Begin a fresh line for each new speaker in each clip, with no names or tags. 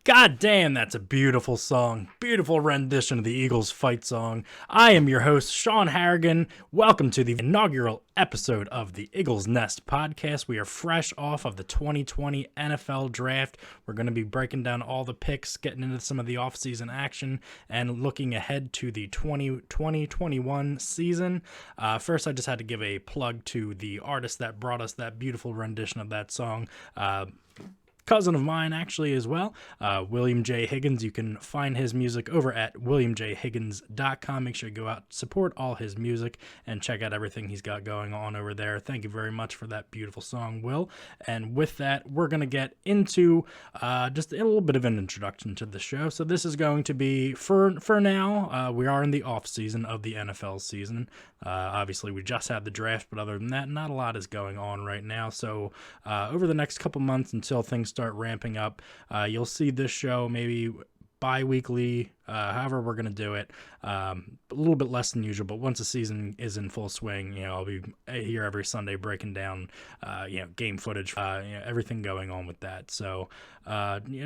God damn, that's a beautiful song. Beautiful rendition of the Eagles fight song. I am your host, Sean Harrigan. Welcome to the inaugural episode of the Iggles Nest podcast. We are fresh off of the 2020 NFL draft. We're going to be breaking down all the picks, getting into some of the offseason action, and looking ahead to the 2020-21 season. First, I just had to give a plug to the artist that brought us that beautiful rendition of that song. Cousin of mine actually as well, William J. Higgins. You can find his music over at williamjhiggins.com. Make sure you go out, support all his music, and check out everything he's got going on over there. Thank you very much for that beautiful song, Will. And with that, we're going to get into just a little bit of an introduction to the show. So this is going to be, for now, we are in the off season of the NFL season. Obviously, we just had the draft, but other than that, not a lot is going on right now. So over the next couple months until things start ramping up, you'll see this show maybe bi-weekly, however we're going to do it, a little bit less than usual, but once the season is in full swing, I'll be here every Sunday breaking down, game footage, everything going on with that. So,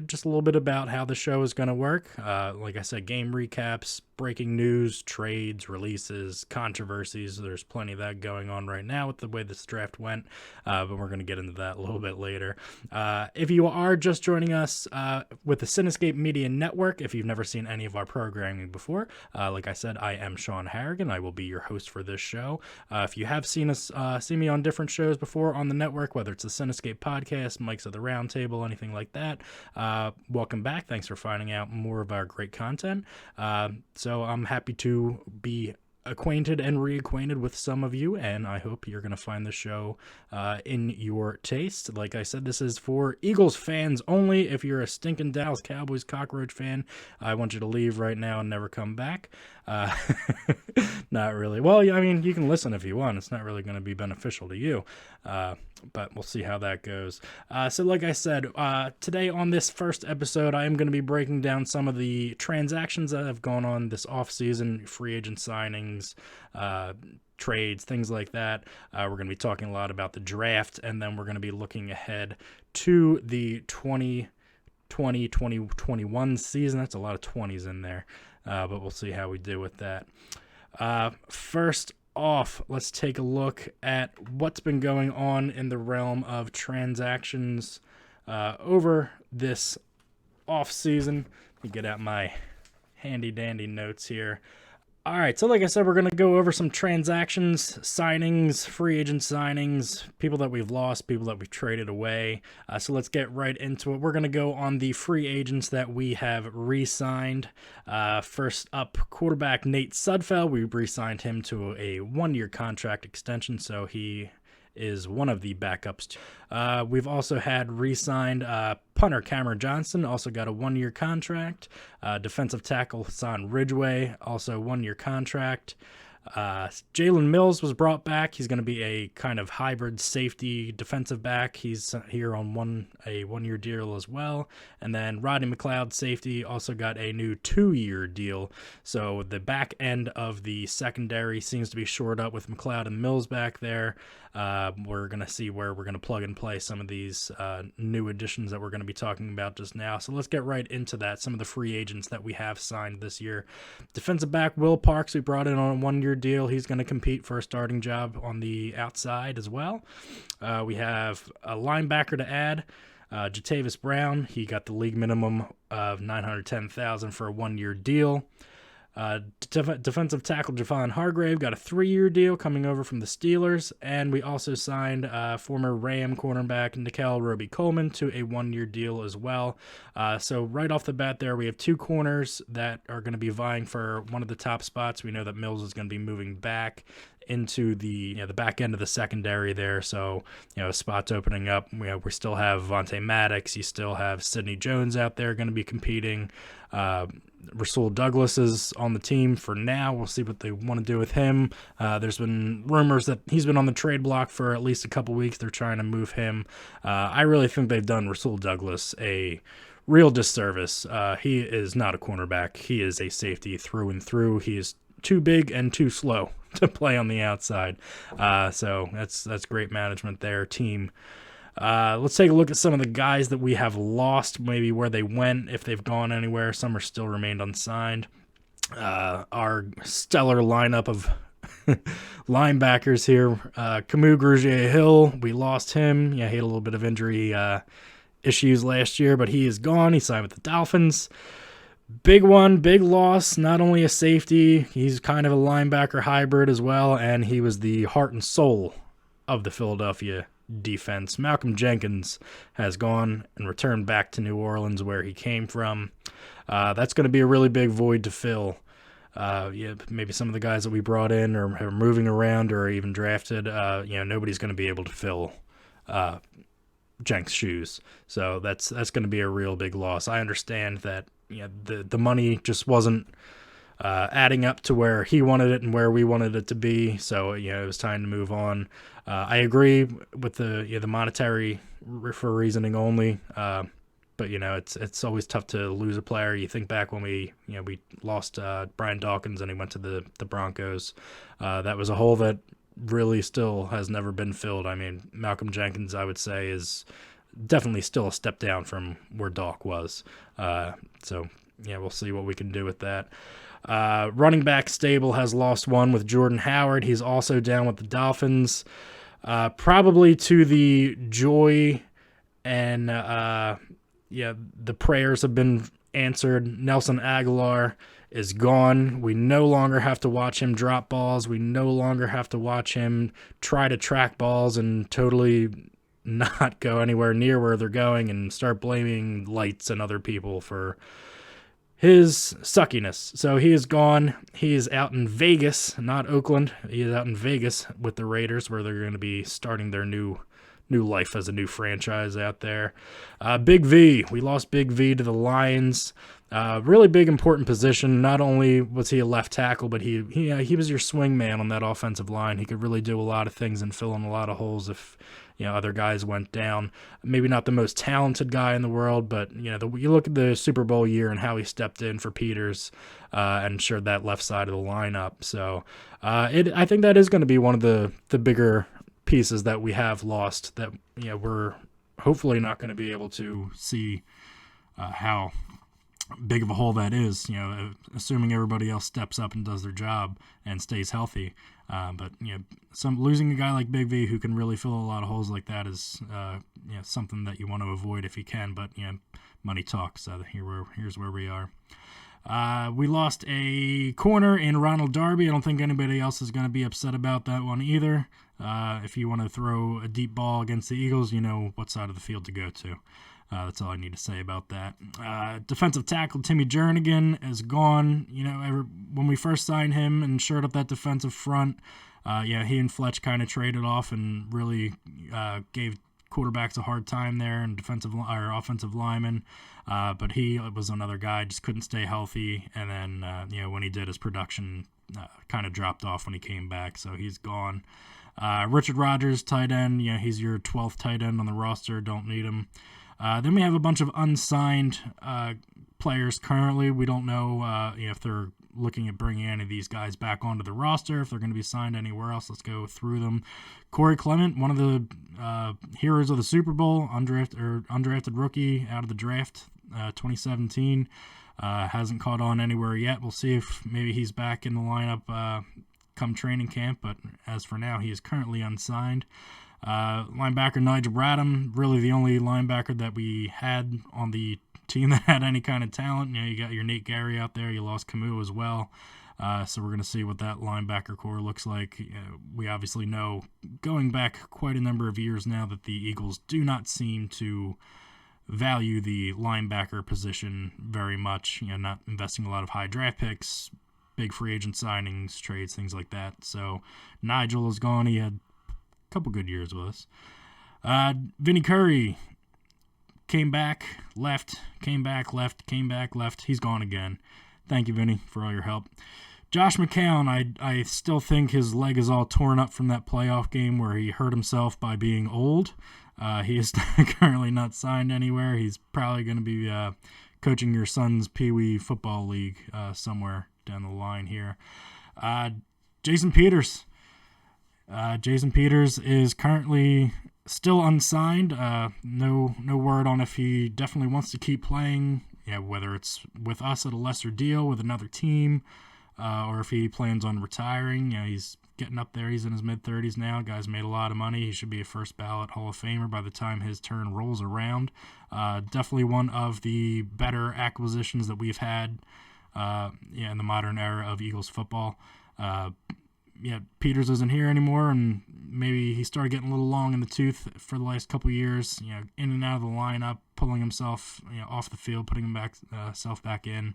just a little bit about how the show is going to work. Like I said, game recaps, breaking news, trades, releases, controversies. There's plenty of that going on right now with the way this draft went, but we're going to get into that a little bit later. If you are just joining us with the Cinescape Media Network, if you've never seen any of our programming before, like I said, I am Sean Harrigan. I will be your host for this show. If you have seen me on different shows before on the network, whether it's the Cinescape podcast, Mike's at the Round Table, anything like that, welcome back. Thanks for finding out more of our great content. So I'm happy to be acquainted and reacquainted with some of you, and I hope you're going to find the show in your taste. Like I said, this is for Eagles fans only. If you're a stinking Dallas Cowboys cockroach fan, I want you to leave right now and never come back. Not really. Well, I mean, you can listen if you want. It's not really going to be beneficial to you, but we'll see how that goes. So like I said, today on this first episode, I am going to be breaking down some of the transactions that have gone on this offseason, free agent signings, trades, things like that. We're going to be talking a lot about the draft, and then we're going to be looking ahead to the 2020-2021 season. That's a lot of 20s in there, but we'll see how we do with that. First off, let's take a look at what's been going on in the realm of transactions over this off season. Let me get out my handy dandy notes here. All right, so like I said, we're going to go over some transactions, signings, free agent signings, people that we've lost, people that we've traded away. So let's get right into it. We're going to go on the free agents that we have re-signed. First up, quarterback Nate Sudfeld. We re-signed him to a one-year contract extension, so he is one of the backups. We've also had re-signed punter Cameron Johnson, also got a one-year contract. Defensive tackle Hassan Ridgeway, also one-year contract. Jalen Mills was brought back. He's going to be a kind of hybrid safety defensive back. He's here on a one-year deal as well. And then Rodney McLeod, safety, also got a new 2-year deal. So the back end of the secondary seems to be shored up with McLeod and Mills back there. We're going to see where we're going to plug and play some of these new additions that we're going to be talking about just now. So let's get right into that. Some of the free agents that we have signed this year. Defensive back Will Parks, we brought in on a one-year deal. He's going to compete for a starting job on the outside as well. We have a linebacker to add, Jatavis Brown. He got the league minimum of $910,000 for a one-year deal. Defensive tackle Javon Hargrave got a 3-year deal coming over from the Steelers, and we also signed former Ram cornerback Nickel Roby-Coleman to a 1-year deal as well. So right off the bat there, we have 2 corners that are going to be vying for one of the top spots. We know that Mills is going to be moving back into the back end of the secondary there, so spots opening up. We still have Vontae Maddox. You still have Sidney Jones out there going to be competing. Rasul Douglas is on the team for now. We'll see what they want to do with him. There's been rumors that he's been on the trade block for at least a couple weeks. They're trying to move him. I really think they've done Rasul Douglas a real disservice. He is not a cornerback. He is a safety through and through. He is too big and too slow to play on the outside. So that's great management there, team. Let's take a look at some of the guys that we have lost, maybe where they went, if they've gone anywhere. Some are still remained unsigned. Our stellar lineup of linebackers here. Camus Grugier-Hill, we lost him. Yeah, he had a little bit of injury issues last year, but he is gone. He signed with the Dolphins. Big one, big loss, not only a safety, he's kind of a linebacker hybrid as well, and he was the heart and soul of the Philadelphia defense. Malcolm Jenkins has gone and returned back to New Orleans where he came from. That's going to be a really big void to fill. Maybe some of the guys that we brought in are moving around or even drafted. Nobody's going to be able to fill Jenks' shoes. So that's going to be a real big loss. I understand that the money just wasn't adding up to where he wanted it and where we wanted it to be. So it was time to move on. I agree with the monetary for reasoning only. But it's always tough to lose a player. You think back when we lost Brian Dawkins and he went to the Broncos. That was a hole that really still has never been filled. I mean, Malcolm Jenkins, I would say, is definitely still a step down from where Doc was. We'll see what we can do with that. Running back stable has lost one with Jordan Howard. He's also down with the Dolphins. Probably to the joy and the prayers have been answered. Nelson Aguilar is gone. We no longer have to watch him drop balls. We no longer have to watch him try to track balls and totally not go anywhere near where they're going and start blaming lights and other people for his suckiness. So he is gone. He is out in Vegas, not Oakland. He is out in Vegas with the Raiders where they're going to be starting their new life as a new franchise out there. Big V. We lost Big V to the Lions. Really big, important position. Not only was he a left tackle, but he was your swing man on that offensive line. He could really do a lot of things and fill in a lot of holes if other guys went down. Maybe not the most talented guy in the world, but you look at the Super Bowl year and how he stepped in for Peters and ensured that left side of the lineup. So I think that is going to be one of the bigger pieces that we have lost that we're hopefully not going to be able to see how big of a hole that is, assuming everybody else steps up and does their job and stays healthy. But losing a guy like Big V who can really fill a lot of holes like that is something that you want to avoid if you can. But money talks. So here's where we are. We lost a corner in Ronald Darby. I don't think anybody else is going to be upset about that one either. If you want to throw a deep ball against the Eagles, you know what side of the field to go to. That's all I need to say about that. Defensive tackle Timmy Jernigan is gone. When we first signed him and shored up that defensive front, he and Fletch kind of traded off and really gave quarterbacks a hard time there and offensive linemen. But he was another guy, just couldn't stay healthy. And then, when he did, his production kind of dropped off when he came back. So he's gone. Richard Rodgers, tight end. He's your 12th tight end on the roster. Don't need him. Then we have a bunch of unsigned players currently. We don't know if they're looking at bringing any of these guys back onto the roster, if they're going to be signed anywhere else. Let's go through them. Corey Clement, one of the heroes of the Super Bowl, undrafted rookie out of the draft 2017. Hasn't caught on anywhere yet. We'll see if maybe he's back in the lineup come training camp, but as for now, he is currently unsigned. Linebacker Nigel Bradham, really the only linebacker that we had on the team that had any kind of talent. You got your Nate Gary out there. You lost Camus as well. So we're going to see what that linebacker core looks like. We obviously know, going back quite a number of years now, that the Eagles do not seem to value the linebacker position very much. Not investing a lot of high draft picks, big free agent signings, trades, things like that. So Nigel is gone. He had couple good years with us. Vinny Curry came back, left, came back, left, came back, left. He's gone again. Thank you, Vinny, for all your help. Josh McCown, I still think his leg is all torn up from that playoff game where he hurt himself by being old. He is currently not signed anywhere. He's probably going to be coaching your son's Pee Wee football league somewhere down the line here. Jason Peters. Jason Peters is currently Still unsigned. No word on if he definitely wants to keep playing. Yeah, whether it's with us at a lesser deal with another team, or if he plans on retiring. He's getting up there. He's in his mid-30s now. Guy's made a lot of money. He should be a first ballot Hall of Famer by the time his turn rolls around. Definitely one of the better acquisitions that we've had in the modern era of Eagles football. Peters isn't here anymore, and maybe he started getting a little long in the tooth for the last couple of years. In and out of the lineup, pulling himself off the field, putting himself back in.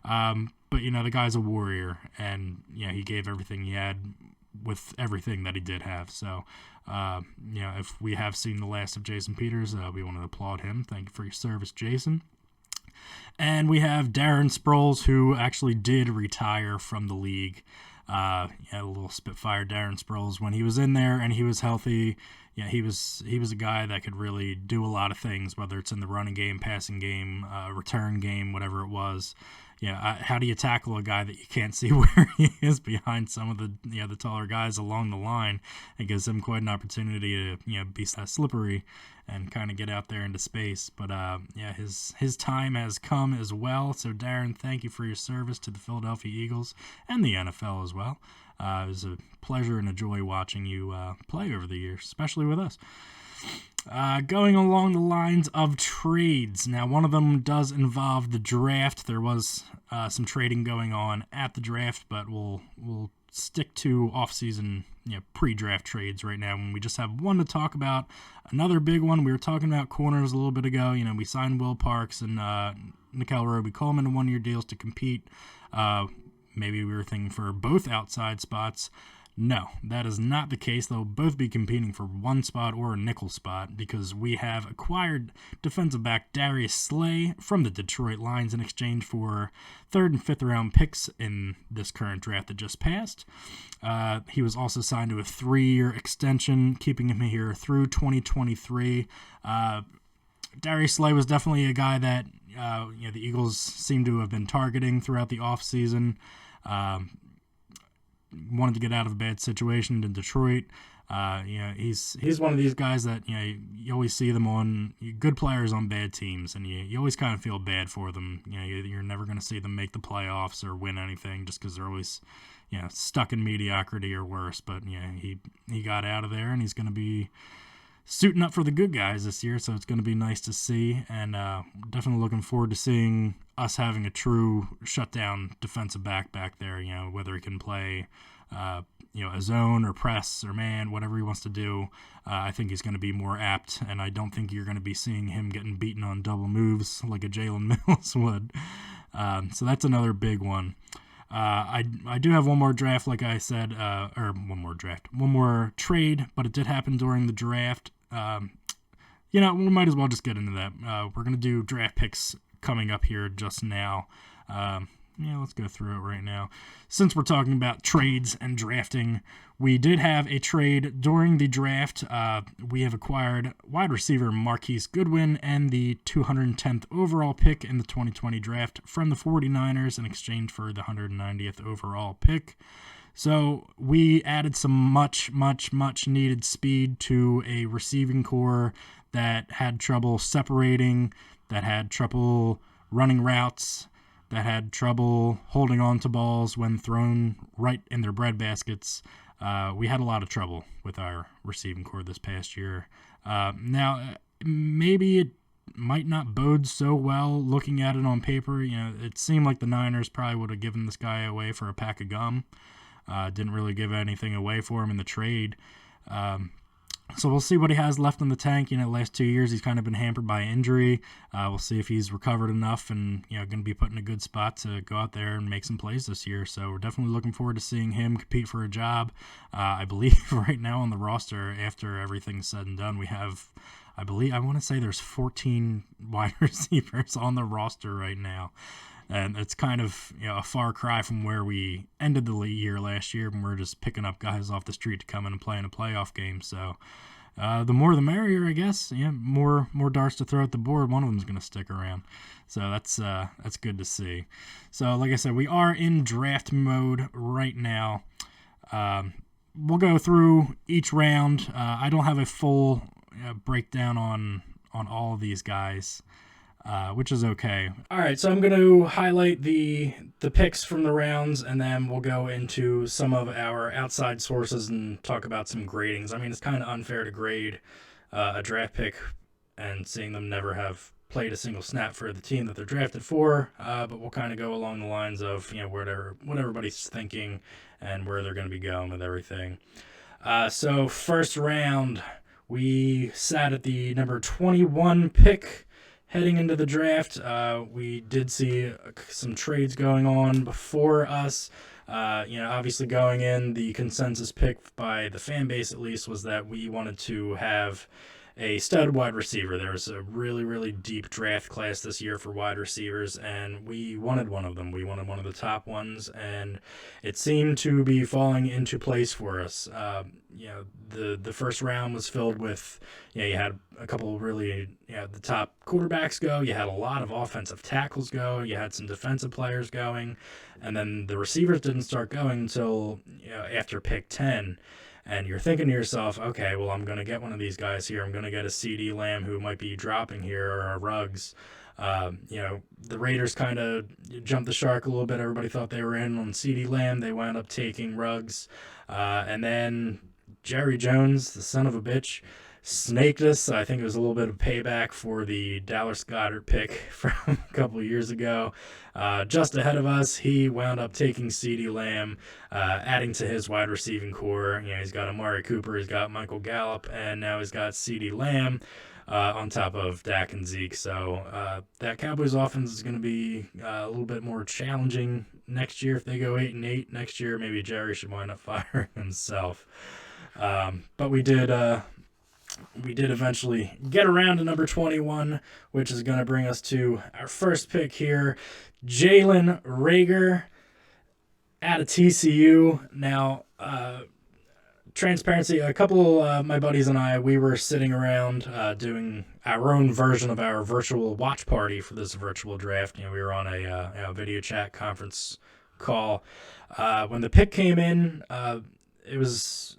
But the guy's a warrior, and he gave everything he had with everything that he did have. So, if we have seen the last of Jason Peters, we want to applaud him. Thank you for your service, Jason. And we have Darren Sproles, who actually did retire from the league. A little Spitfire Darren Sproles. When he was in there and he was healthy, he was a guy that could really do a lot of things, whether it's in the running game, passing game, return game, whatever it was. How do you tackle a guy that you can't see where he is behind some of the taller guys along the line? It gives him quite an opportunity to be slippery and kind of get out there into space. But his time has come as well. So Darren, thank you for your service to the Philadelphia Eagles and the NFL as well. It was a pleasure and a joy watching you play over the years, especially with us. Going along the lines of trades. Now, one of them does involve the draft. There was some trading going on at the draft, but we'll stick to off-season, pre-draft trades right now. When we just have one to talk about. Another big one. We were talking about corners a little bit ago. We signed Will Parks and Nickel Roby-Coleman to one-year deals to compete. Maybe we were thinking for both outside spots. No, that is not the case. They'll both be competing for one spot or a nickel spot because we have acquired defensive back Darius Slay from the Detroit Lions in exchange for 3rd and 5th round picks in this current draft that just passed. He was also signed to a 3-year extension, keeping him here through 2023. Darius Slay was definitely a guy that the Eagles seem to have been targeting throughout the offseason. Wanted to get out of a bad situation in Detroit. He's one of these guys that you always see them on good players on bad teams, and you always kind of feel bad for them. You're never going to see them make the playoffs or win anything just because they're always stuck in mediocrity or worse. But he got out of there, and he's going to be suiting up for the good guys this year, so it's going to be nice to see, and definitely looking forward to seeing us having a true shutdown defensive back there, whether he can play a zone or press or man, whatever he wants to do. I think he's going to be more apt, and I don't think you're going to be seeing him getting beaten on double moves like a Jalen Mills would. So that's another big one. I do have one more draft, like I said, one more trade, but it did happen during the draft. We might as well just get into that. We're going to do draft picks coming up here just now. Let's go through it right now. Since we're talking about trades and drafting, we did have a trade during the draft. We have acquired wide receiver Marquise Goodwin and the 210th overall pick in the 2020 draft from the 49ers in exchange for the 190th overall pick. So we added some much needed speed to a receiving core that had trouble separating, that had trouble running routes, that had trouble holding on to balls when thrown right in their breadbaskets. We had a lot of trouble with our receiving core this past year. Now, maybe it might not bode so well looking at it on paper. It seemed like the Niners probably would have given this guy away for a pack of gum. Didn't really give anything away for him in the trade. So we'll see what he has left in the tank. The last 2 years he's kind of been hampered by injury. We'll see if he's recovered enough and going to be put in a good spot to go out there and make some plays this year. So we're definitely looking forward to seeing him compete for a job. I believe right now on the roster, after everything's said and done, we have, I want to say there's 14 wide receivers on the roster right now. And it's kind of a far cry from where we ended the year last year when we were just picking up guys off the street to come in and play in a playoff game. So the more the merrier, I guess. More darts to throw at the board. One of them's going to stick around. So that's good to see. So like I said, we are in draft mode right now. We'll go through each round. I don't have a full break down on all of these guys, which is okay. All right, so I'm going to highlight the picks from the rounds, and then we'll go into some of our outside sources and talk about some gradings. I mean, it's kind of unfair to grade a draft pick and seeing them never have played a single snap for the team that they're drafted for, but we'll kind of go along the lines of what everybody's thinking and where they're going to be going with everything. So first round, we sat at the number 21 pick heading into the draft. We did see some trades going on before us. Obviously going in, the consensus pick by the fan base at least was that we wanted to have a stud wide receiver. There was a really, really deep draft class this year for wide receivers, and we wanted one of them. We wanted one of the top ones, and it seemed to be falling into place for us. The first round was filled with, you had a couple really, the top quarterbacks go. You had a lot of offensive tackles go. You had some defensive players going, and then the receivers didn't start going until after pick 10. And you're thinking to yourself, okay, well, I'm going to get one of these guys here. I'm going to get a CD Lamb who might be dropping here, or a Ruggs. The Raiders kind of jumped the shark a little bit. Everybody thought they were in on CD Lamb. They wound up taking Ruggs. And then Jerry Jones, the son of a bitch, snaked us. I think it was a little bit of payback for the Dallas Goedert pick from a couple of years ago. Just ahead of us, he wound up taking CeeDee Lamb, adding to his wide receiving core. He's got Amari Cooper, he's got Michael Gallup, and now he's got CeeDee Lamb on top of Dak and Zeke. So that Cowboys offense is going to be a little bit more challenging next year. If they go 8-8 next year, maybe Jerry should wind up firing himself. But we did eventually get around to number 21, which is going to bring us to our first pick here, Jalen Reagor out of TCU. Now, transparency, a couple of my buddies and I, we were sitting around doing our own version of our virtual watch party for this virtual draft. We were on a video chat conference call. When the pick came in, it was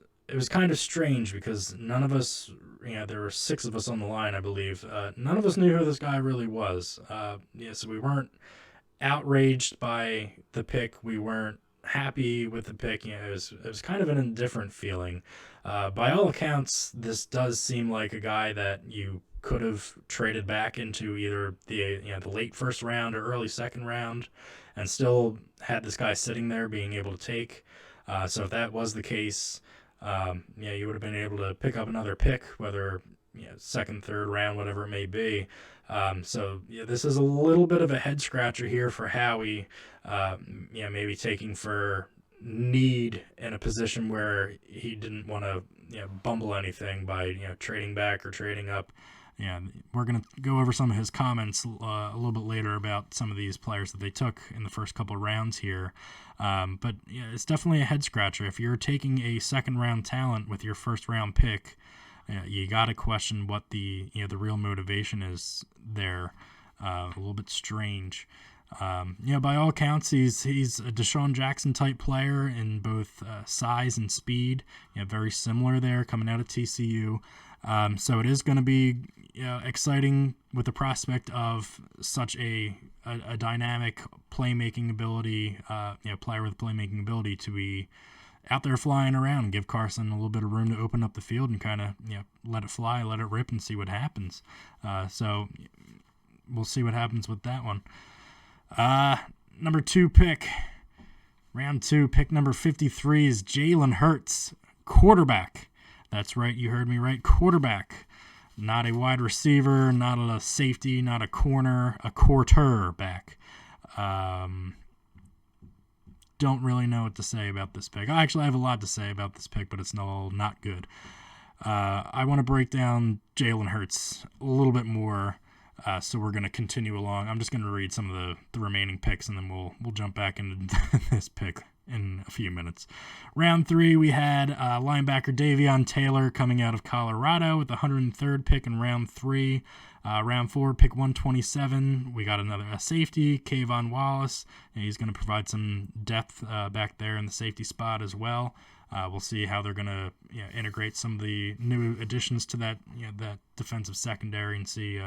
kind of strange because none of us, there were 6 of us on the line, I believe. None of us knew who this guy really was. So we weren't outraged by the pick. We weren't happy with the pick. It was kind of an indifferent feeling. By all accounts, this does seem like a guy that you could have traded back into either the late first round or early second round and still had this guy sitting there being able to take. So if that was the case, you would have been able to pick up another pick, whether second, third round, whatever it may be. This is a little bit of a head scratcher here for Howie. Maybe taking for need in a position where he didn't want to bumble anything by trading back or trading up. We're going to go over some of his comments a little bit later about some of these players that they took in the first couple of rounds here. But it's definitely a head scratcher. If you're taking a second round talent with your first round pick, you got to question what the real motivation is there. A little bit strange. By all accounts, he's a Deshaun Jackson type player in both size and speed. Very similar there coming out of TCU. So it is going to be exciting with the prospect of such a dynamic playmaking ability, player with playmaking ability to be out there flying around and give Carson a little bit of room to open up the field and kind of let it fly, let it rip, and see what happens. So we'll see what happens with that one. Number 2 pick, round 2, pick number 53 is Jalen Hertz, quarterback. That's right, you heard me right, quarterback. Not a wide receiver, not a safety, not a corner, a quarterback. Don't really know what to say about this pick. Actually, I have a lot to say about this pick, but it's not good. I want to break down Jalen Hertz a little bit more, so we're going to continue along. I'm just going to read some of the remaining picks, and then we'll jump back into this pick in a few minutes. Round 3, we had linebacker Davion Taylor coming out of Colorado with the 103rd pick in round 3. Round 4, pick 127, we got a safety, Kayvon Wallace, and he's going to provide some depth back there in the safety spot as well. We'll see how they're going to integrate some of the new additions to that that defensive secondary and see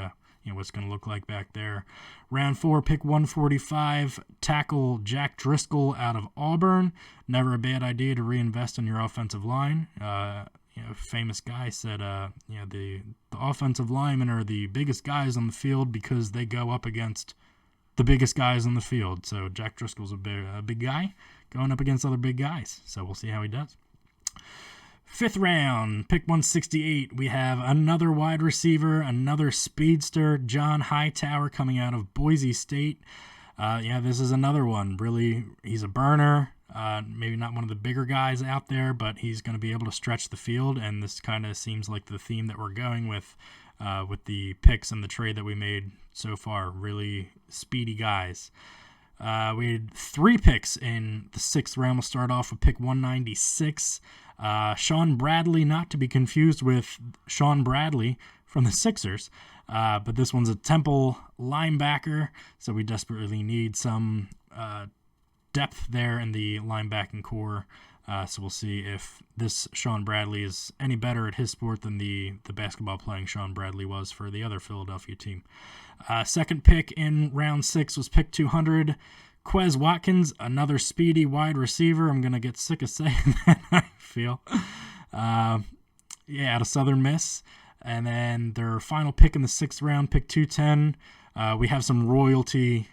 what's going to look like back there. Round 4, pick 145, tackle Jack Driscoll out of Auburn. Never a bad idea to reinvest in your offensive line. Famous guy said, the offensive linemen are the biggest guys on the field because they go up against the biggest guys on the field. So Jack Driscoll's a big guy going up against other big guys. So we'll see how he does. 5th round, pick 168, we have another wide receiver, another speedster, John Hightower, coming out of Boise State. This is another one. Really, he's a burner. Maybe not one of the bigger guys out there, but he's going to be able to stretch the field, and this kind of seems like the theme that we're going with the picks and the trade that we made so far. Really speedy guys. We had 3 picks in the 6th round. We'll start off with pick 196. Sean Bradley, not to be confused with Sean Bradley from the Sixers, but this one's a Temple linebacker, so we desperately need some depth there in the linebacking core. So we'll see if this Sean Bradley is any better at his sport than the basketball playing Sean Bradley was for the other Philadelphia team. 2nd pick in round 6 was pick 200. Quez Watkins, another speedy wide receiver. I'm going to get sick of saying that, I feel. Out of Southern Miss. And then their final pick in the 6th round, pick 210. We have some royalty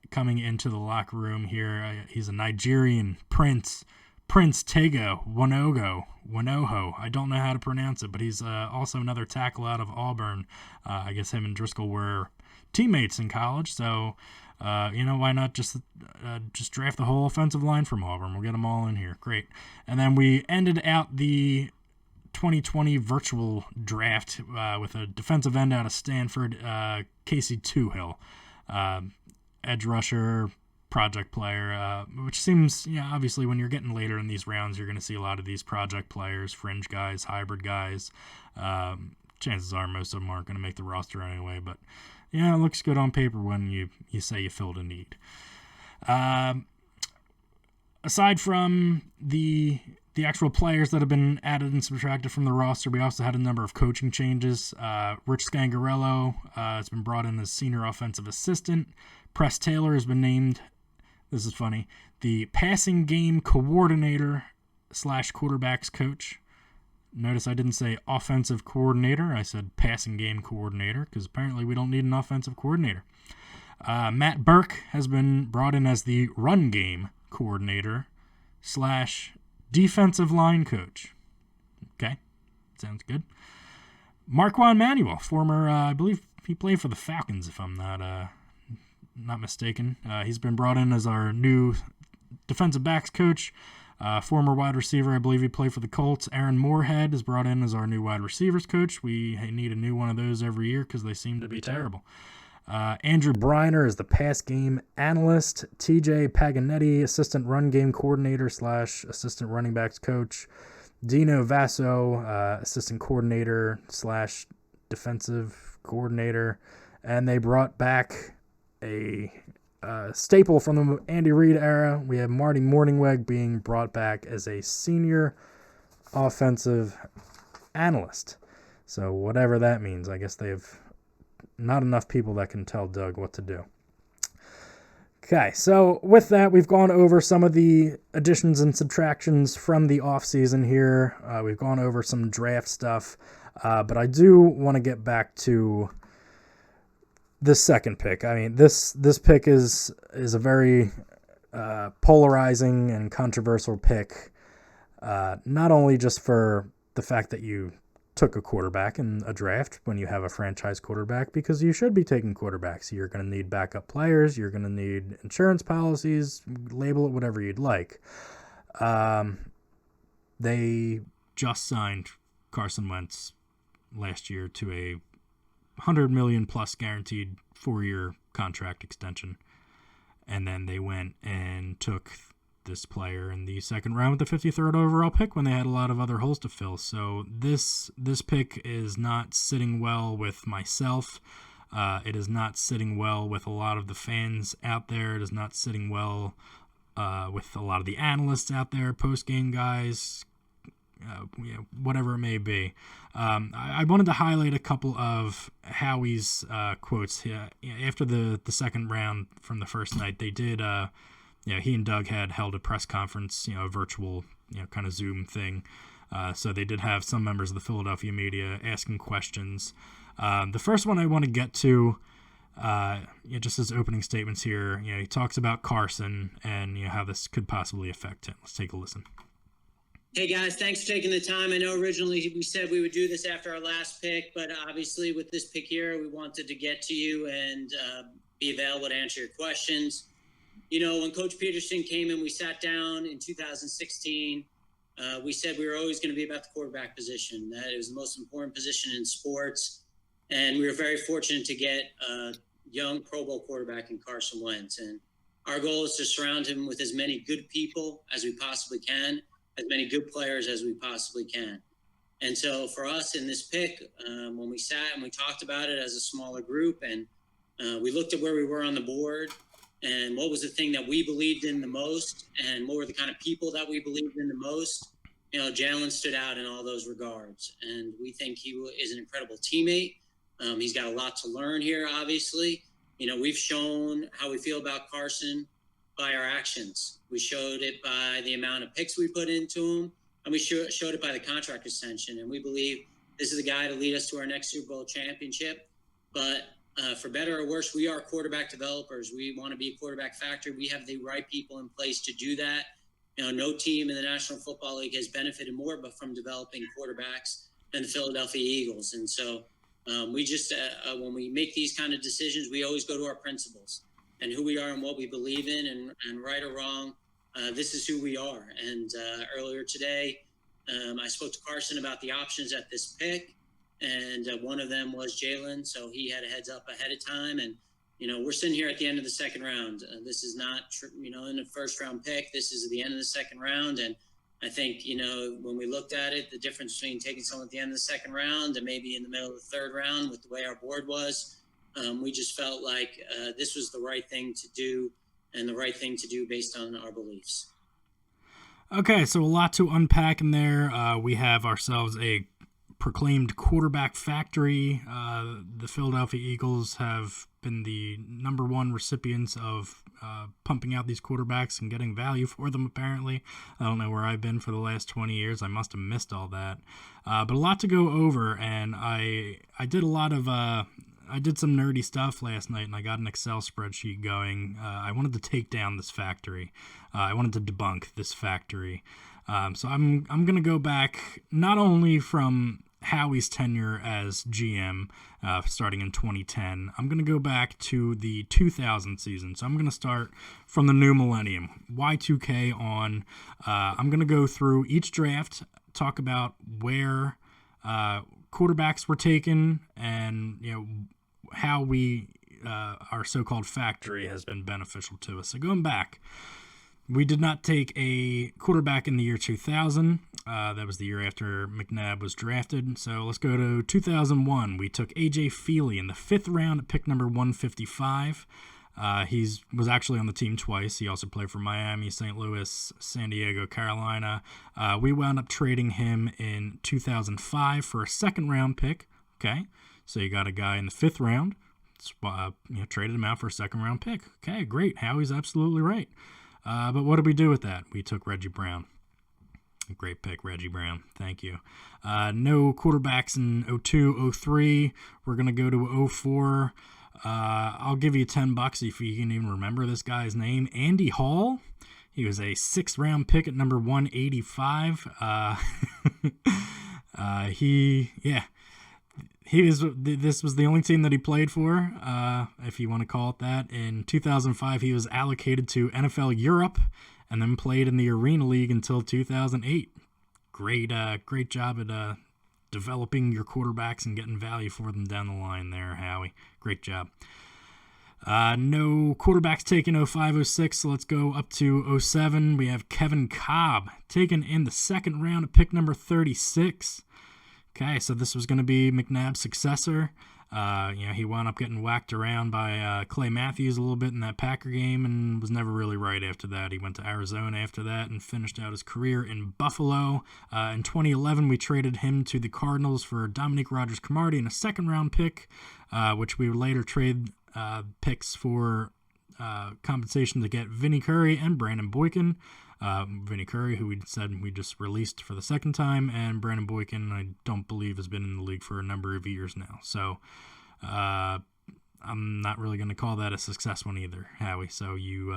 coming into the locker room here. He's a Nigerian prince Tego Wanoho. I don't know how to pronounce it, but he's also another tackle out of Auburn. I guess him and Driscoll were teammates in college, so why not just draft the whole offensive line from Auburn? We'll get them all in here. Great. And then we ended out the 2020 virtual draft with a defensive end out of Stanford, Casey Toohill, edge rusher, project player, which seems, obviously when you're getting later in these rounds, you're going to see a lot of these project players, fringe guys, hybrid guys. Chances are most of them aren't going to make the roster anyway, but it looks good on paper when you say you filled a need. Aside from the actual players that have been added and subtracted from the roster, we also had a number of coaching changes. Rich Scangarello has been brought in as senior offensive assistant. Press Taylor has been named, this is funny, the passing game coordinator / quarterbacks coach. Notice I didn't say offensive coordinator. I said passing game coordinator because apparently we don't need an offensive coordinator. Matt Burke has been brought in as the run game coordinator / defensive line coach. Okay, sounds good. Marquand Manuel, former, I believe he played for the Falcons if I'm not mistaken. He's been brought in as our new defensive backs coach. Former wide receiver, I believe he played for the Colts. Aaron Moorhead is brought in as our new wide receivers coach. We need a new one of those every year because they seem to be terrible. Andrew Briner is the pass game analyst. TJ Paganetti, assistant run game coordinator / assistant running backs coach. Dino Vasso, assistant coordinator / defensive coordinator. And they brought back a staple from the Andy Reid era. We have Marty Morningweg being brought back as a senior offensive analyst. So whatever that means, I guess they have not enough people that can tell Doug what to do. Okay, so with that, we've gone over some of the additions and subtractions from the offseason here. We've gone over some draft stuff, but I do want to get back to this second pick. I mean, this pick is a very polarizing and controversial pick, not only just for the fact that you took a quarterback in a draft when you have a franchise quarterback, because you should be taking quarterbacks. You're going to need backup players. You're going to need insurance policies, label it whatever you'd like. They just signed Carson Wentz last year to a $100 million plus guaranteed 4-year contract extension. And then they went and took this player in the second round with the 53rd overall pick when they had a lot of other holes to fill. So this pick is not sitting well with myself. It is not sitting well with a lot of the fans out there. It is not sitting well with a lot of the analysts out there, post-game guys, whatever it may be. I wanted to highlight a couple of Howie's quotes here. After the second round from the first night. They did, he and Doug had held a press conference, a virtual, kind of Zoom thing. So they did have some members of the Philadelphia media asking questions. The first one I want to get to, just his opening statements here. He talks about Carson and how this could possibly affect him. Let's take a listen.
Hey guys, thanks for taking the time. I know originally we said we would do this after our last pick, but obviously with this pick here, we wanted to get to you and be available to answer your questions. When Coach Peterson came in, we sat down in 2016. We said we were always going to be about the quarterback position, that it was the most important position in sports. And we were very fortunate to get a young Pro Bowl quarterback in Carson Wentz. And our goal is to surround him with as many good people as we possibly can, as many good players as we possibly can. And so for us in this pick, when we sat and we talked about it as a smaller group and we looked at where we were on the board and what was the thing that we believed in the most and what were the kind of people that we believed in the most, Jalen stood out in all those regards. And we think he is an incredible teammate. He's got a lot to learn here, obviously. We've shown how we feel about Carson by our actions. We showed it by the amount of picks we put into him, and we showed it by the contract extension. And we believe this is the guy to lead us to our next Super Bowl championship. But for better or worse, we are quarterback developers. We want to be a quarterback factory. We have the right people in place to do that. No team in the National Football League has benefited more but from developing quarterbacks than the Philadelphia Eagles. And so we just, when we make these kind of decisions, we always go to our principles and who we are and what we believe in, and right or wrong, this is who we are. And earlier today, I spoke to Carson about the options at this pick, and one of them was Jalen, so he had a heads up ahead of time. And, we're sitting here at the end of the second round. This is not, in the first round pick. This is the end of the second round. And I think, when we looked at it, the difference between taking someone at the end of the second round and maybe in the middle of the third round with the way our board was, we just felt like this was the right thing to do and the right thing to do based on our beliefs.
Okay, so a lot to unpack in there. We have ourselves a proclaimed quarterback factory. The Philadelphia Eagles have been the number one recipients of pumping out these quarterbacks and getting value for them, apparently. I don't know where I've been for the last 20 years. I must have missed all that. But a lot to go over, and I did a lot of... I did some nerdy stuff last night, and I got an Excel spreadsheet going. I wanted to take down this factory. I wanted to debunk this factory. So I'm going to go back not only from Howie's tenure as GM starting in 2010. I'm going to go back to the 2000 season. So I'm going to start from the new millennium, Y2K on. I'm going to go through each draft, talk about where quarterbacks were taken, and how our so-called factory has been beneficial to us. So going back, we did not take a quarterback in the year 2000. That was the year after McNabb was drafted. So let's go to 2001. We took A.J. Feely in the 5th round at pick number 155. He was actually on the team twice. He also played for Miami, St. Louis, San Diego, Carolina. We wound up trading him in 2005 for a 2nd-round pick. Okay. So you got a guy in the 5th round, traded him out for a 2nd-round pick. Okay, great. Howie's absolutely right. But what did we do with that? We took Reggie Brown. Great pick, Reggie Brown. Thank you. No quarterbacks in 02, 03. We're going to go to 04. I'll give you $10 if you can even remember this guy's name. Andy Hall. He was a 6th-round pick at number 185. This was the only team that he played for, if you want to call it that. In 2005, he was allocated to NFL Europe and then played in the Arena League until 2008. Great job at developing your quarterbacks and getting value for them down the line there, Howie. Great job. No quarterbacks taken 05, 06, so let's go up to 07. We have Kevin Cobb taken in the 2nd round at pick number 36. Okay, so this was going to be McNabb's successor. He wound up getting whacked around by Clay Matthews a little bit in that Packer game and was never really right after that. He went to Arizona after that and finished out his career in Buffalo. In 2011, we traded him to the Cardinals for Dominique Rodgers-Cromartie and a second-round pick, which we would later trade picks for compensation to get Vinny Curry and Brandon Boykin. Vinny Curry, who we said we just released for the second time, and Brandon Boykin, I don't believe, has been in the league for a number of years now. So I'm not really going to call that a success one either, Howie. So you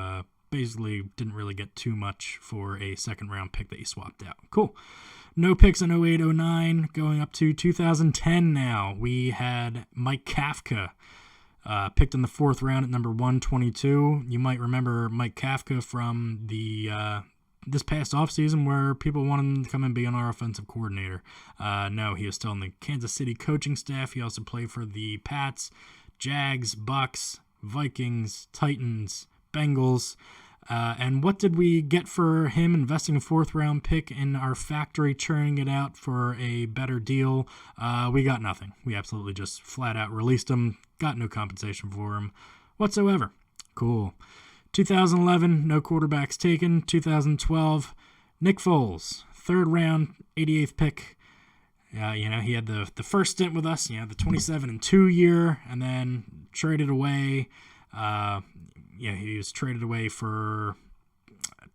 basically didn't really get too much for a second-round pick that you swapped out. Cool. No picks in 08-09, going up to 2010 now. We had Mike Kafka. Picked in the fourth round at number 122. You might remember Mike Kafka from the this past offseason where people wanted him to come and be on our offensive coordinator. No, he was still on the Kansas City coaching staff. He also played for the Pats, Jags, Bucks, Vikings, Titans, Bengals. And what did we get for him investing a fourth-round pick in our factory, churning it out for a better deal? We got nothing. We absolutely just flat-out released him, got no compensation for him whatsoever. Cool. 2011, no quarterbacks taken. 2012, Nick Foles, third round, 88th pick. He had the first stint with us, the 27-2 year, and then traded away. He was traded away for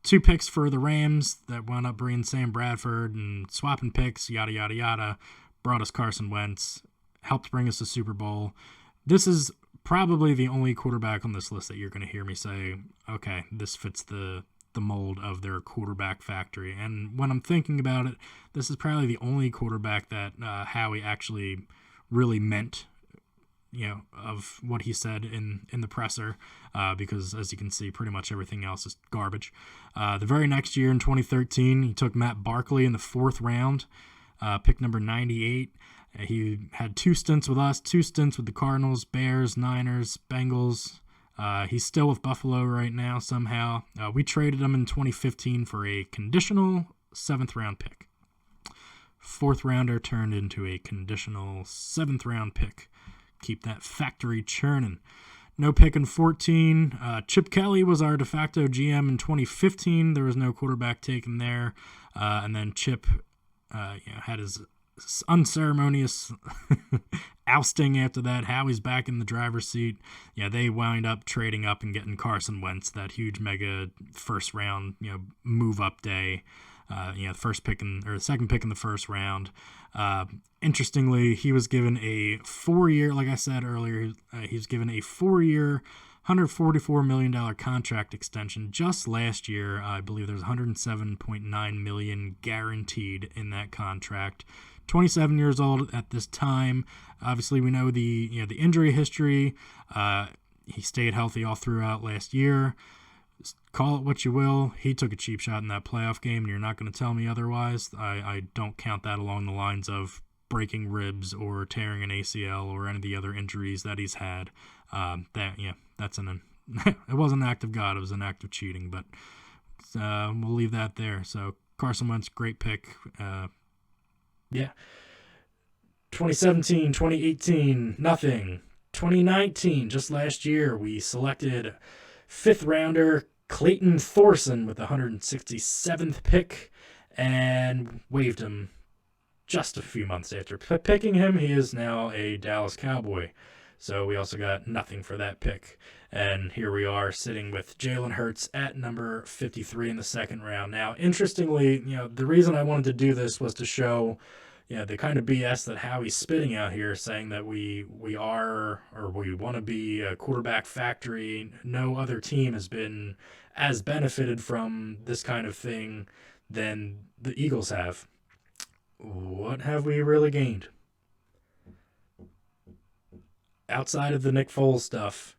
2 picks for the Rams that wound up bringing Sam Bradford and swapping picks, yada, yada, yada. Brought us Carson Wentz, helped bring us the Super Bowl. This is probably the only quarterback on this list that you're going to hear me say, okay, this fits the mold of their quarterback factory. And when I'm thinking about it, this is probably the only quarterback that Howie actually really meant, of what he said in the presser, because as you can see, pretty much everything else is garbage. The very next year in 2013, he took Matt Barkley in the fourth round, pick number 98. He had 2 stints with us, 2 stints with the Cardinals, Bears, Niners, Bengals. He's still with Buffalo right now somehow. We traded him in 2015 for a conditional 7th-round pick. 4th rounder turned into a conditional 7th-round pick. Keep that factory churning. No pick in 14. Chip Kelly was our de facto GM in 2015. There was no quarterback taken there. And then Chip had his unceremonious ousting after that. Howie's back in the driver's seat. They wound up trading up and getting Carson Wentz, that huge mega first round, move up day. The second pick in the first round. Interestingly, he was given a 4-year, like I said earlier, he was given a 4-year, $144 million contract extension just last year. I believe there's $107.9 million guaranteed in that contract. 27 years old at this time. Obviously, we know the injury history. He stayed healthy all throughout last year. Call it what you will. He took a cheap shot in that playoff game, and you're not going to tell me otherwise. I don't count that along the lines of breaking ribs or tearing an ACL or any of the other injuries that he's had. That's it wasn't an act of God. It was an act of cheating, but we'll leave that there. So Carson Wentz, great pick. 2017, 2018, nothing. 2019, just last year, we selected 5th rounder Clayton Thorson with the 167th pick and waived him just a few months after picking him. He is now a Dallas Cowboy. So we also got nothing for that pick. And here we are sitting with Jalen Hertz at number 53 in the 2nd round. Now, interestingly, the reason I wanted to do this was to show the kind of BS that Howie's spitting out here, saying that we are, or we want to be a quarterback factory. No other team has been as benefited from this kind of thing than the Eagles have. What have we really gained? Outside of the Nick Foles stuff,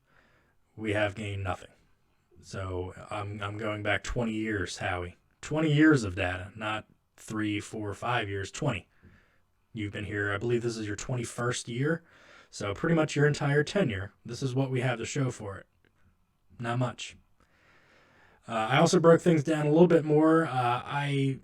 we have gained nothing. So I'm going back 20 years, Howie. 20 years of data, not 3, 4, 5 years, 20. You've been here, I believe this is your 21st year. So pretty much your entire tenure. This is what we have to show for it. Not much. I also broke things down a little bit more. I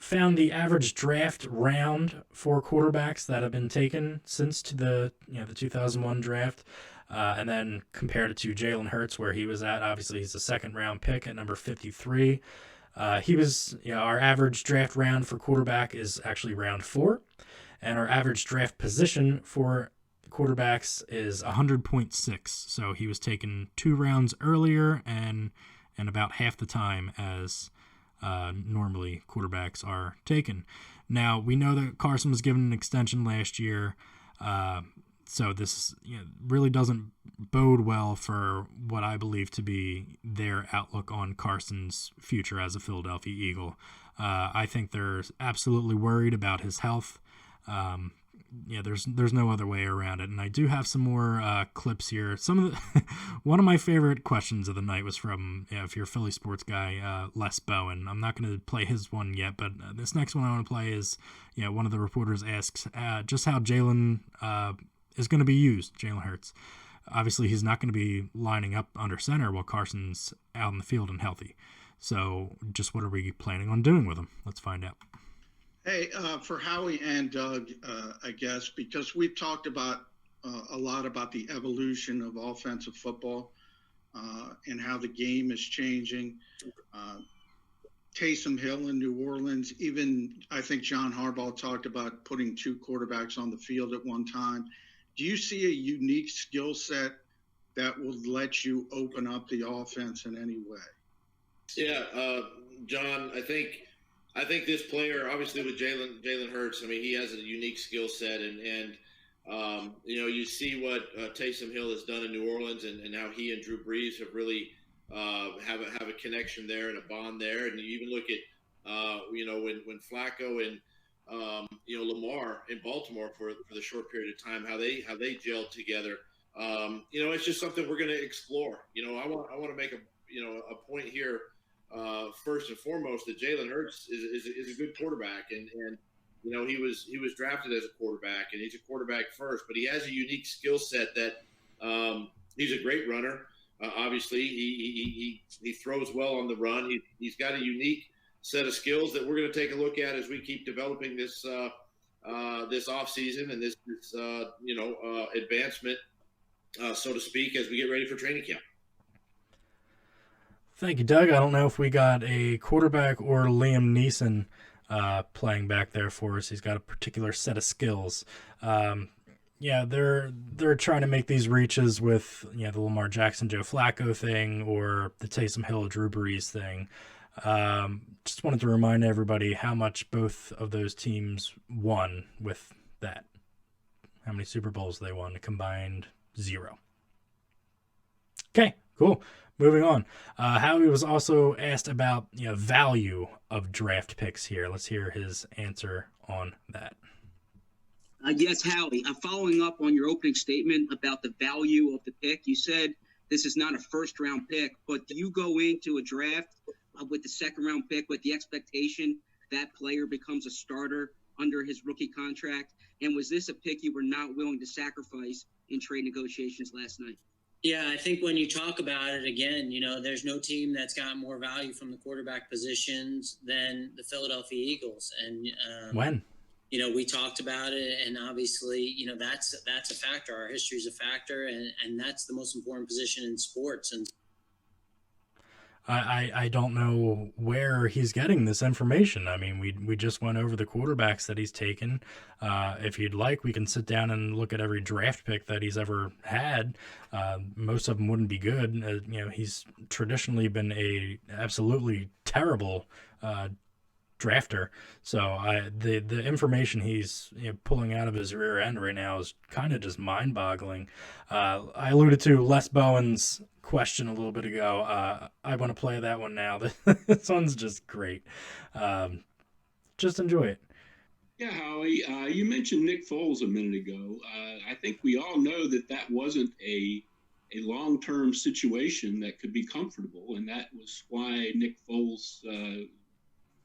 found the average draft round for quarterbacks that have been taken since the 2001 draft, and then compared it to Jalen Hertz, where he was at. Obviously, he's a second round pick at number 53. He was, our average draft round for quarterback is actually round 4, and our average draft position for quarterbacks is 100.6. So he was taken 2 rounds earlier and about half the time as normally quarterbacks are taken. Now, we know that Carson was given an extension last year, so this really doesn't bode well for what I believe to be their outlook on Carson's future as a Philadelphia Eagle. I think they're absolutely worried about his health. There's no other way around it. And I do have some more clips here. One of my favorite questions of the night was from, if you're a Philly sports guy, Les Bowen. I'm not going to play his one yet, but this next one I want to play is, one of the reporters asks just how Jalen is going to be used, Jalen Hertz. Obviously, he's not going to be lining up under center while Carson's out in the field and healthy. So just what are we planning on doing with him? Let's find out.
Hey, for Howie and Doug, I guess, because we've talked about a lot about the evolution of offensive football and how the game is changing. Taysom Hill in New Orleans, even I think John Harbaugh talked about putting 2 quarterbacks on the field at one time. Do you see a unique skill set that will let you open up the offense in any way?
Yeah, John, I think this player, obviously with Jalen Hertz, I mean, he has a unique skill set, and you see what Taysom Hill has done in New Orleans, and how he and Drew Brees have really have a connection there and a bond there. And you even look at when Flacco and Lamar in Baltimore for the short period of time, how they gelled together. It's just something we're going to explore. I want to make a point here. First and foremost, that Jalen Hertz is a good quarterback, and he was drafted as a quarterback, and he's a quarterback first, but he has a unique skill set that he's a great runner. Obviously, he throws well on the run. He's got a unique set of skills that we're going to take a look at as we keep developing this off season and this advancement, so to speak, as we get ready for training camp.
Thank you, Doug. I don't know if we got a quarterback or Liam Neeson playing back there for us. He's got a particular set of skills. They're trying to make these reaches with the Lamar Jackson, Joe Flacco thing, or the Taysom Hill, Drew Brees thing. Just wanted to remind everybody how much both of those teams won with that. How many Super Bowls they won? A combined 0. Okay, cool. Moving on. Howie was also asked about value of draft picks here. Let's hear his answer on that.
Yes, Howie. Following up on your opening statement about the value of the pick, you said this is not a first-round pick, but do you go into a draft with the second-round pick with the expectation that player becomes a starter under his rookie contract? And was this a pick you were not willing to sacrifice in trade negotiations last night?
Yeah, I think when you talk about it again, there's no team that's got more value from the quarterback positions than the Philadelphia Eagles. And we talked about it, and obviously, that's a factor. Our history is a factor, and that's the most important position in sports. And
I don't know where he's getting this information. I mean, we just went over the quarterbacks that he's taken. If you'd like, we can sit down and look at every draft pick that he's ever had. Most of them wouldn't be good. He's traditionally been a absolutely terrible drafter. So the information he's pulling out of his rear end right now is kind of just mind-boggling. I alluded to Les Bowen's question a little bit ago. I want to play that one now. This one's just great. Just enjoy it.
Yeah, Howie, you mentioned Nick Foles a minute ago. I think we all know that wasn't a long-term situation that could be comfortable, and that was why Nick Foles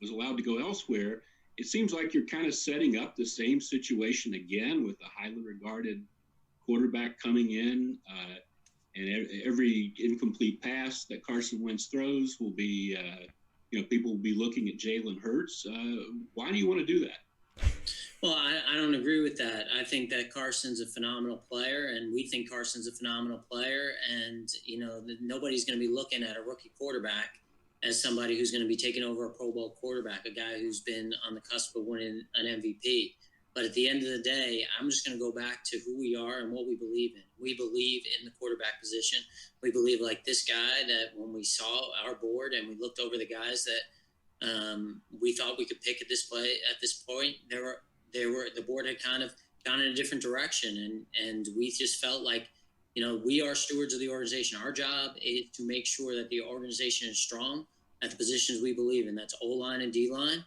was allowed to go elsewhere. It seems like you're kind of setting up the same situation again with a highly regarded quarterback coming in, and every incomplete pass that Carson Wentz throws will be people will be looking at Jalen Hurts. Why do you want to do that?
Well, I don't agree with that. I think that Carson's a phenomenal player, and we think Carson's a phenomenal player. And, nobody's going to be looking at a rookie quarterback as somebody who's going to be taking over a Pro Bowl quarterback, a guy who's been on the cusp of winning an MVP. But at the end of the day, I'm just going to go back to who we are and what we believe in. We believe in the quarterback position. We believe, like this guy, that when we saw our board and we looked over the guys that we thought we could pick at this point, the board had kind of gone in a different direction, and we just felt like, we are stewards of the organization. Our job is to make sure that the organization is strong at the positions we believe in. That's O-line and D-line.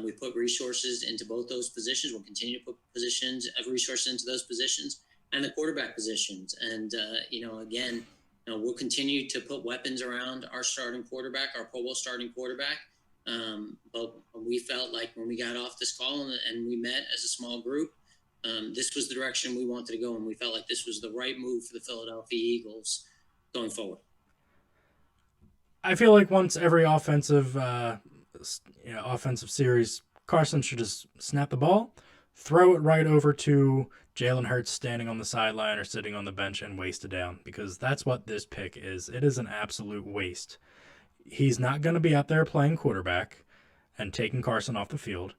We put resources into both those positions. We'll continue to put resources into those positions and the quarterback positions. And, again, we'll continue to put weapons around our starting quarterback, our Pro Bowl starting quarterback. But we felt like when we got off this call and we met as a small group, this was the direction we wanted to go, and we felt like this was the right move for the Philadelphia Eagles going forward.
I feel like once every offensive series, Carson should just snap the ball, throw it right over to Jalen Hurts standing on the sideline or sitting on the bench and waste it down, because that's what this pick is. It is an absolute waste. He's not going to be out there playing quarterback and taking Carson off the field.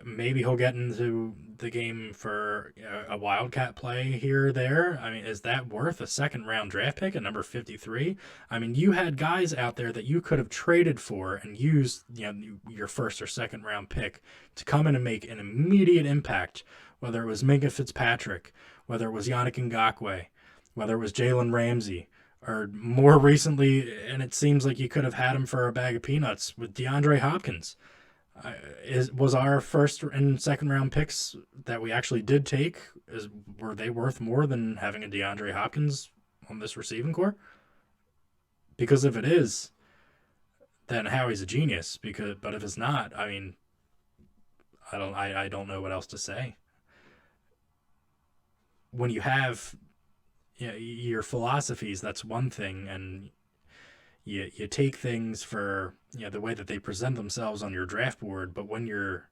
Maybe he'll get into the game for a wildcat play here or there. I mean, is that worth a second-round draft pick at number 53? I mean, you had guys out there that you could have traded for and used your first or second-round pick to come in and make an immediate impact, whether it was Minkah Fitzpatrick, whether it was Yannick Ngakoue, whether it was Jalen Ramsey, or more recently, and it seems like you could have had him for a bag of peanuts, with DeAndre Hopkins. Was our first and second round picks that we actually did take, were they worth more than having a DeAndre Hopkins on this receiving core? Because if it is, then Howie's a genius. But if it's not, I mean, I don't know what else to say. When you have your philosophies, that's one thing, and you take things for the way that they present themselves on your draft board. But when you're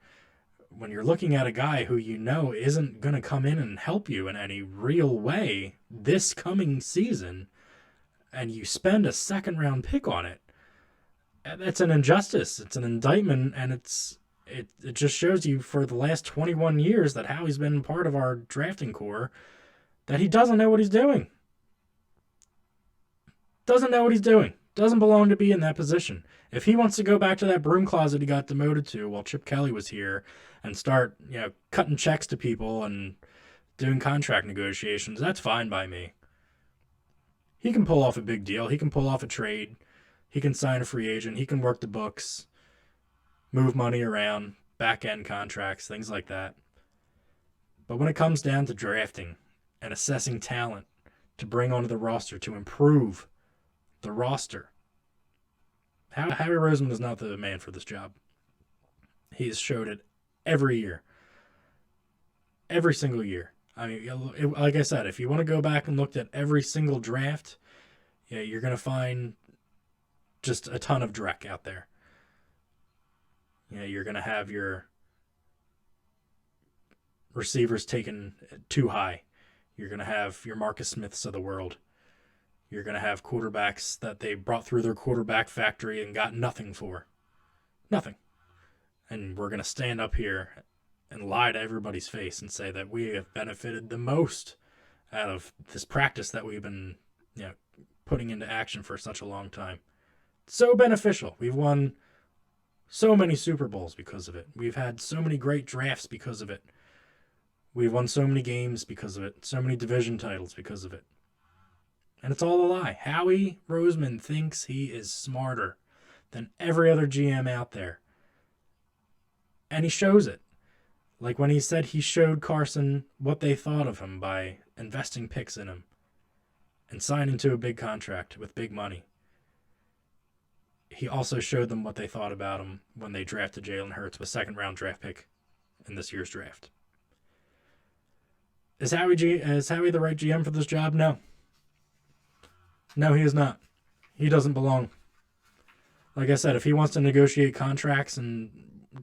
looking at a guy who isn't going to come in and help you in any real way this coming season, and you spend a second round pick on it, that's an injustice. It's an indictment, and it just shows you for the last 21 years that Howie's been part of our drafting core, that he doesn't know what he's doing. Doesn't belong to be in that position. If he wants to go back to that broom closet he got demoted to while Chip Kelly was here and start, cutting checks to people and doing contract negotiations, that's fine by me. He can pull off a big deal. He can pull off a trade. He can sign a free agent. He can work the books, move money around, back-end contracts, things like that. But when it comes down to drafting and assessing talent to bring onto the roster to improve the roster, Howie Roseman is not the man for this job. He's showed it every year. Every single year. I mean, like I said, if you want to go back and look at every single draft, you're going to find just a ton of dreck out there. You're going to have your receivers taken too high. You're going to have your Marcus Smiths of the world. You're going to have quarterbacks that they brought through their quarterback factory and got nothing for. Nothing. And we're going to stand up here and lie to everybody's face and say that we have benefited the most out of this practice that we've been putting into action for such a long time. It's so beneficial. We've won so many Super Bowls because of it. We've had so many great drafts because of it. We've won so many games because of it. So many division titles because of it. And it's all a lie. Howie Roseman thinks he is smarter than every other GM out there. And he shows it. Like when he said he showed Carson what they thought of him by investing picks in him and signing to a big contract with big money. He also showed them what they thought about him when they drafted Jalen Hertz with a second-round draft pick in this year's draft. Is Howie the right GM for this job? No. No, he is not. He doesn't belong. Like I said, if he wants to negotiate contracts and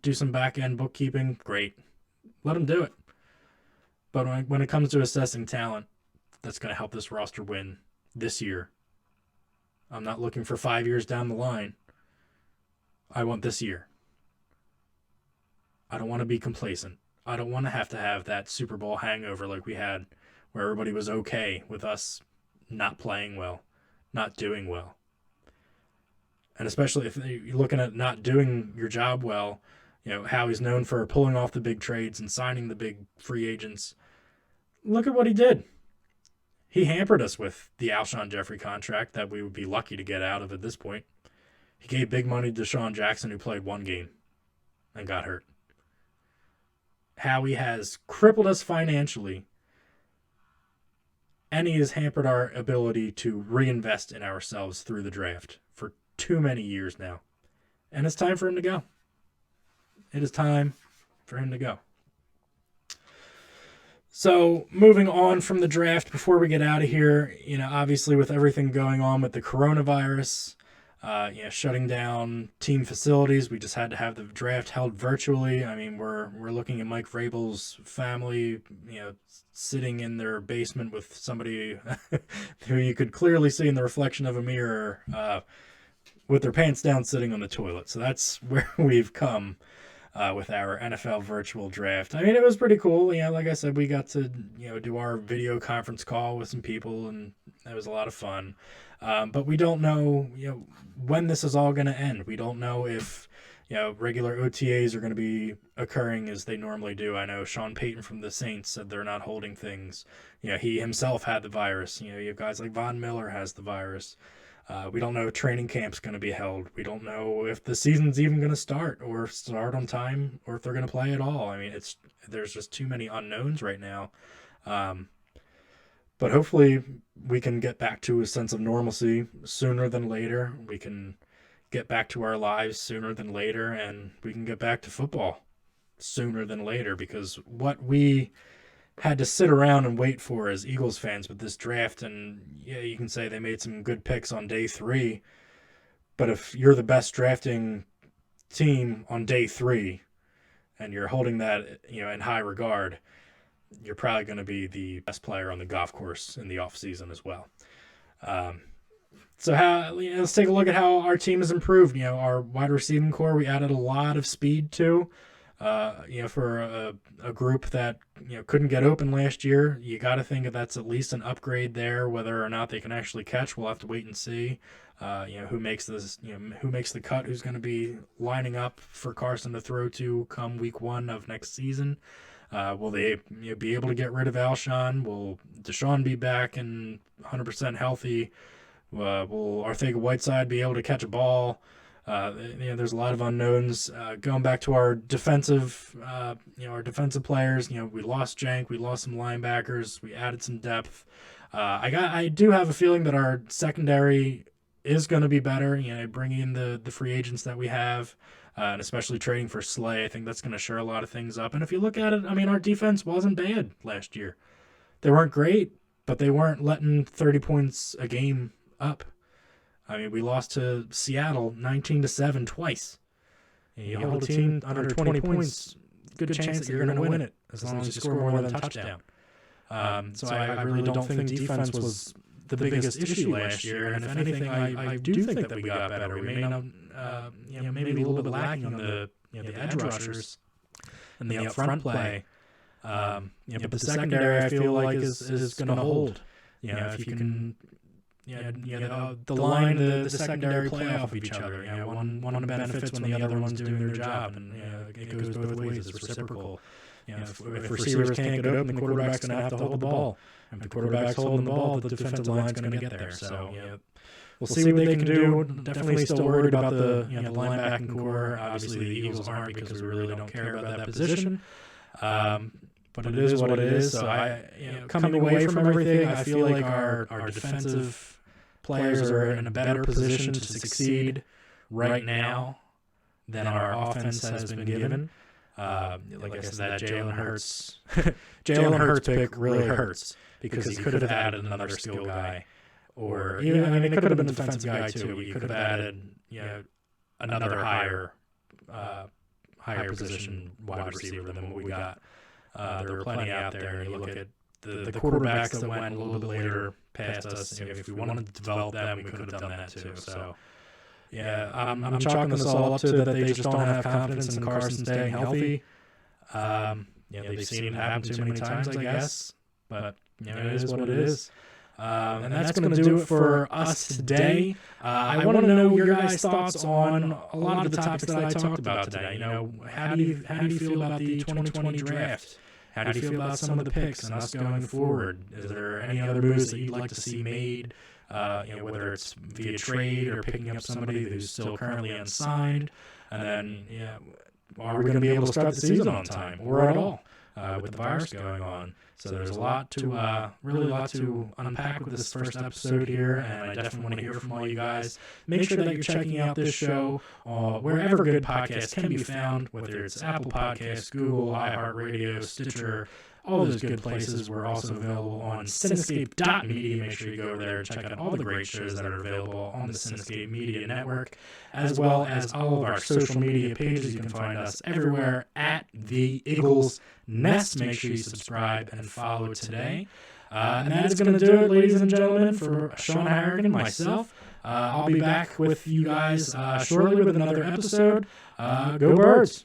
do some back-end bookkeeping, great. Let him do it. But when it comes to assessing talent, that's going to help this roster win this year. I'm not looking for 5 years down the line. I want this year. I don't want to be complacent. I don't want to have that Super Bowl hangover like we had, where everybody was okay with us not playing well, not doing well. And especially if you're looking at not doing your job well, Howie's known for pulling off the big trades and signing the big free agents. Look at what he did. He hampered us with the Alshon Jeffrey contract that we would be lucky to get out of at this point. He gave big money to Deshaun Jackson, who played one game and got hurt. Howie has crippled us financially, and he has hampered our ability to reinvest in ourselves through the draft for too many years now. And it's time for him to go. It is time for him to go. So moving on from the draft, before we get out of here, obviously with everything going on with the coronavirus, shutting down team facilities, we just had to have the draft held virtually. I mean, we're looking at Mike Vrabel's family, sitting in their basement with somebody who you could clearly see in the reflection of a mirror, with their pants down, sitting on the toilet. So that's where we've come. With our NFL virtual draft. I mean, it was pretty cool. Like I said, we got to, do our video conference call with some people, and it was a lot of fun. But we don't know, when this is all going to end. We don't know if, regular OTAs are going to be occurring as they normally do. I know Sean Payton from the Saints said they're not holding things. He himself had the virus. You have guys like Von Miller has the virus. We don't know if training camp's going to be held. We don't know if the season's even going to start on time, or if they're going to play at all. I mean, there's just too many unknowns right now. But hopefully we can get back to a sense of normalcy sooner than later. We can get back to our lives sooner than later, and we can get back to football sooner than later, because what we had to sit around and wait for as Eagles fans with this draft, and you can say they made some good picks on day 3, but if you're the best drafting team on day 3 and you're holding that in high regard, you're probably going to be the best player on the golf course in the offseason as well. So let's take a look at how our team has improved. Our wide receiving core, we added a lot of speed to. For a group that couldn't get open last year, you got to think that that's at least an upgrade there. Whether or not they can actually catch, we'll have to wait and see. Who makes the cut, who's going to be lining up for Carson to throw to come week 1 of next season. Will they be able to get rid of Alshon? Will Deshaun be back and 100% healthy? Will Arcega-Whiteside be able to catch a ball? There's a lot of unknowns. Going back to our defensive, our defensive players. We lost Jank, we lost some linebackers, we added some depth. I do have a feeling that our secondary is going to be better. Bringing in the free agents that we have, and especially trading for Slay, I think that's going to shore a lot of things up. And if you look at it, I mean, our defense wasn't bad last year. They weren't great, but they weren't letting 30 points a game up. I mean, we lost to Seattle 19-7 twice. You hold a team under 20 points, good chance that you're going to win it as long as you score more than a touchdown. So I really don't think defense was the biggest issue last year. And if anything, I do think that we got better. We may not, maybe a little bit lacking on the edge rushers and the up front play. But the secondary, I feel like is going to hold. If you can. The line, the secondary play off of each other. One benefits when the other one's doing their job, and it goes both ways. It's reciprocal. If receivers can't get open, the quarterback's going to have to hold the ball. If the quarterback's holding the ball, the defensive line's going to get there. So we'll see what they can do. Definitely still worried about the linebacking core. Obviously, the Eagles aren't, because we really don't care about that position. But it is what it is. So coming away from everything, I feel like our defensive players are in a better position to succeed right now than our offense has been given. Like I said, that Jalen Hertz pick really hurts, because he could have added another skill guy, or even, it could have been a defensive guy too. He could have added another higher position wide receiver than what we got. There were plenty out there. And you look at the quarterbacks that went a little bit later past us. If we wanted to develop them, we could have done that too. So, yeah, I'm chalking this all up to that they just don't have confidence in Carson staying healthy. They've seen it happen too many times, I guess. But, it is what it is. And that's going to do it for us today. I want to know your guys' thoughts on a lot of the topics that I talked about today. How do you feel about the 2020 draft? How do you feel about some of the picks and us going forward? Is there any other moves that you'd like to see made? Whether it's via trade or picking up somebody who's still currently unsigned. And then, are we going to be able to start the season on time or at all with the virus going on? So there's a lot to, really a lot to unpack with this first episode here, and I definitely want to hear from all you guys. Make sure that you're checking out this show wherever good podcasts can be found, whether it's Apple Podcasts, Google, iHeartRadio, Stitcher, all those good places. We're also available on Cinescape.media. Make sure you go over there and check out all the great shows that are available on the Cinescape Media Network, as well as all of our social media pages. You can find us everywhere at the Iggles Nest. Make sure you subscribe and follow today. And that is going to do it, ladies and gentlemen, for Sean Harrigan, myself. I'll be back with you guys shortly with another episode. Go Birds!